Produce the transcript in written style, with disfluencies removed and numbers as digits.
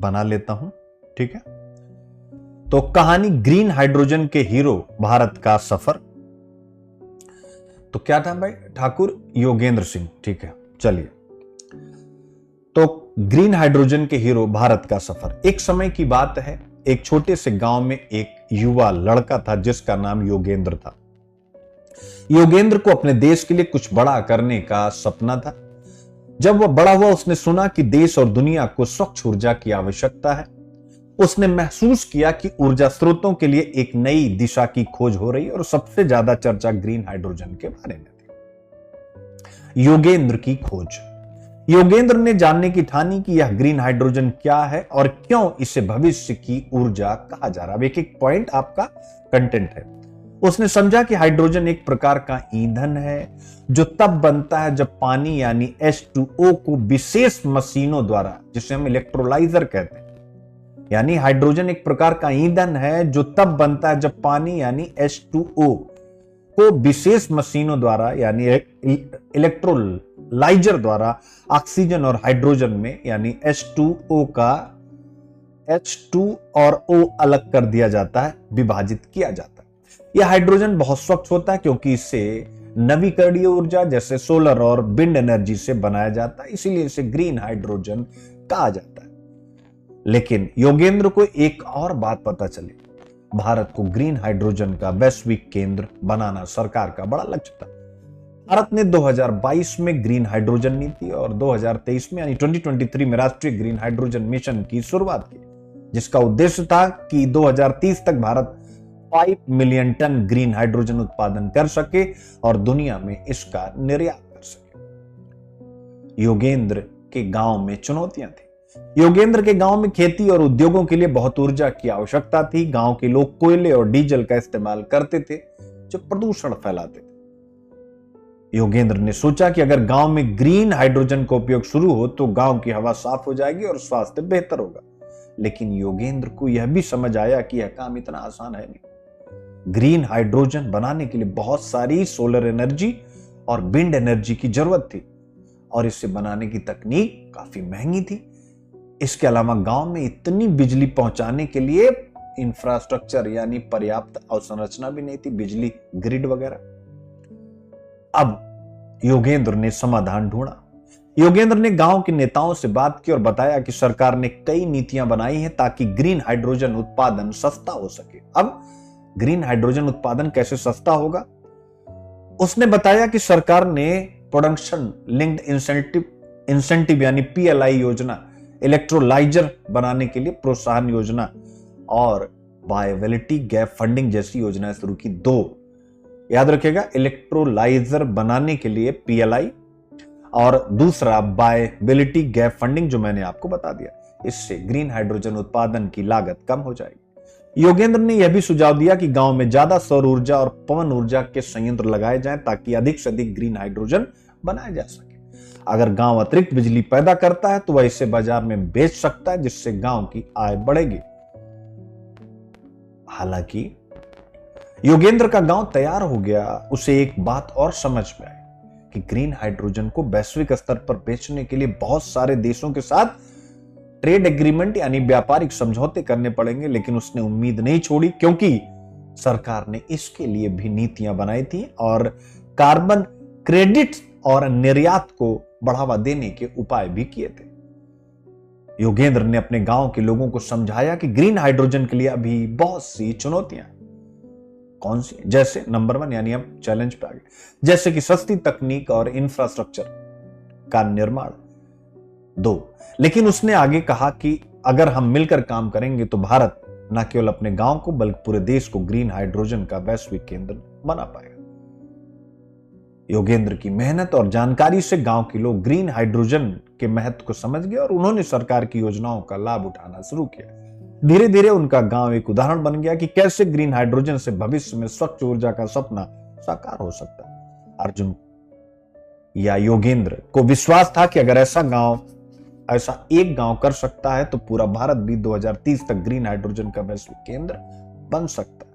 बना लेता हूं, ठीक है। तो कहानी ग्रीन हाइड्रोजन के हीरो भारत का सफर। तो क्या था भाई? ठाकुर योगेंद्र सिंह, ठीक है। चलिए, तो ग्रीन हाइड्रोजन के हीरो भारत का सफर। एक समय की बात है, एक छोटे से गांव में एक युवा लड़का था जिसका नाम योगेंद्र था। योगेंद्र को अपने देश के लिए कुछ बड़ा करने का सपना था। जब वह बड़ा हुआ, उसने सुना कि देश और दुनिया को स्वच्छ ऊर्जा की आवश्यकता है। उसने महसूस किया कि ऊर्जा स्रोतों के लिए एक नई दिशा की खोज हो रही है और सबसे ज्यादा चर्चा ग्रीन हाइड्रोजन के बारे में थी। योगेंद्र की खोज। योगेंद्र ने जानने की ठानी कि यह ग्रीन हाइड्रोजन क्या है और क्यों इसे भविष्य की ऊर्जा कहा जा रहा है। एक एक पॉइंट आपका कंटेंट है। उसने समझा कि हाइड्रोजन एक प्रकार का ईंधन है जो तब बनता है जब पानी यानी H2O को विशेष मशीनों द्वारा, जिसे हम इलेक्ट्रोलाइजर कहते हैं, यानी हाइड्रोजन एक प्रकार का ईंधन है जो तब बनता है जब पानी यानी H2O को विशेष मशीनों द्वारा यानी इलेक्ट्रोलाइजर द्वारा ऑक्सीजन और हाइड्रोजन में यानी H2O का H2 और O अलग कर दिया जाता है, विभाजित किया जाता है। यह हाइड्रोजन बहुत स्वच्छ होता है क्योंकि इसे नवीकरणीय ऊर्जा जैसे सोलर और विंड एनर्जी से बनाया जाता है, इसीलिए इसे ग्रीन हाइड्रोजन कहा जाता है। लेकिन योगेंद्र को एक और बात पता चली। भारत को ग्रीन हाइड्रोजन का वैश्विक केंद्र बनाना सरकार का बड़ा लक्ष्य था। भारत ने 2022 में ग्रीन हाइड्रोजन नीति और 2023 में यानी 2023 में राष्ट्रीय ग्रीन हाइड्रोजन मिशन की शुरुआत की, जिसका उद्देश्य था कि 2030 तक Bharat 5 million tonne green hydrogen उत्पादन कर सके और दुनिया में इसका निर्यात कर सके। योगेंद्र के गांव में चुनौतियां थी। योगेंद्र के गांव में खेती और उद्योगों के लिए बहुत ऊर्जा की आवश्यकता थी। गांव के लोग कोयले और डीजल का इस्तेमाल करते थे जो प्रदूषण फैलाते थे। योगेंद्र ने सोचा कि अगर गांव में ग्रीन हाइड्रोजन का उपयोग शुरू हो तो गांव की हवा साफ हो जाएगी और स्वास्थ्य बेहतर होगा। लेकिन योगेंद्र को यह भी समझ आया कि यह काम इतना आसान है नहीं। ग्रीन हाइड्रोजन बनाने के लिए बहुत सारी सोलर एनर्जी और विंड एनर्जी की जरूरत थी और इसे बनाने की तकनीक काफी महंगी थी। इसके अलावा गांव में इतनी बिजली पहुंचाने के लिए इंफ्रास्ट्रक्चर यानी पर्याप्त अवसंरचना भी नहीं थी, बिजली ग्रिड वगैरह। अब योगेंद्र ने समाधान ढूंढा। योगेंद्र ने गांव के नेताओं से बात की और बताया कि सरकार ने कई नीतियां बनाई हैं ताकि ग्रीन हाइड्रोजन उत्पादन सस्ता हो सके। अब ग्रीन हाइड्रोजन उत्पादन कैसे सस्ता होगा? उसने बताया कि सरकार ने प्रोडक्शन लिंक्ड इंसेंटिव यानी PLI योजना, इलेक्ट्रोलाइजर बनाने के लिए प्रोत्साहन योजना और वायबिलिटी गैप फंडिंग जैसी योजनाएं शुरू की। 2 याद रखिएगा, इलेक्ट्रोलाइजर बनाने के लिए PLI और दूसरा वायबिलिटी गैप फंडिंग जो मैंने आपको बता दिया। इससे ग्रीन हाइड्रोजन उत्पादन की लागत कम हो जाएगी। योगेंद्र ने यह भी सुझाव दिया कि गांव में ज्यादा सौर ऊर्जा और पवन ऊर्जा के संयंत्र लगाए जाएं ताकि अधिक से अधिक ग्रीन हाइड्रोजन बनाया जा सके। अगर गांव अतिरिक्त बिजली पैदा करता है तो वह इसे बाजार में बेच सकता है, जिससे गांव की आय बढ़ेगी। हालांकि योगेंद्र का गांव तैयार हो गया। उसे एक बात और समझ में आई कि ग्रीन हाइड्रोजन को वैश्विक स्तर पर बेचने के लिए बहुत सारे देशों के साथ ट्रेड एग्रीमेंट यानी व्यापारिक समझौते करने पड़ेंगे। लेकिन उसने उम्मीद नहीं छोड़ी क्योंकि सरकार ने इसके लिए भी नीतियां बनाई थी और कार्बन क्रेडिट और निर्यात को बढ़ावा देने के उपाय भी किए थे। योगेंद्र ने अपने गांव के लोगों को समझाया कि ग्रीन हाइड्रोजन के लिए अभी बहुत सी चुनौतियां हैं। कौन सी? जैसे नंबर 1 यानी हम चैलेंज पे आ गए, जैसे कि सस्ती तकनीक और इंफ्रास्ट्रक्चर का निर्माण। 2, लेकिन उसने आगे कहा कि अगर हम मिलकर काम करेंगे तो भारत न केवल अपने गांव को बल्कि पूरे देश को ग्रीन हाइड्रोजन का वैश्विक केंद्र बना पाएगा। योगेंद्र की मेहनत और जानकारी से गांव के लोग ग्रीन हाइड्रोजन के महत्व को समझ गए और उन्होंने सरकार की योजनाओं का लाभ उठाना शुरू किया। धीरे धीरे उनका गांव एक उदाहरण बन गया कि कैसे ग्रीन हाइड्रोजन से भविष्य में स्वच्छ ऊर्जा का सपना साकार हो सकता है। अर्जुन या योगेंद्र को विश्वास था कि अगर ऐसा एक गांव कर सकता है तो पूरा भारत भी 2030 तक ग्रीन हाइड्रोजन का वैश्विक केंद्र बन सकता है।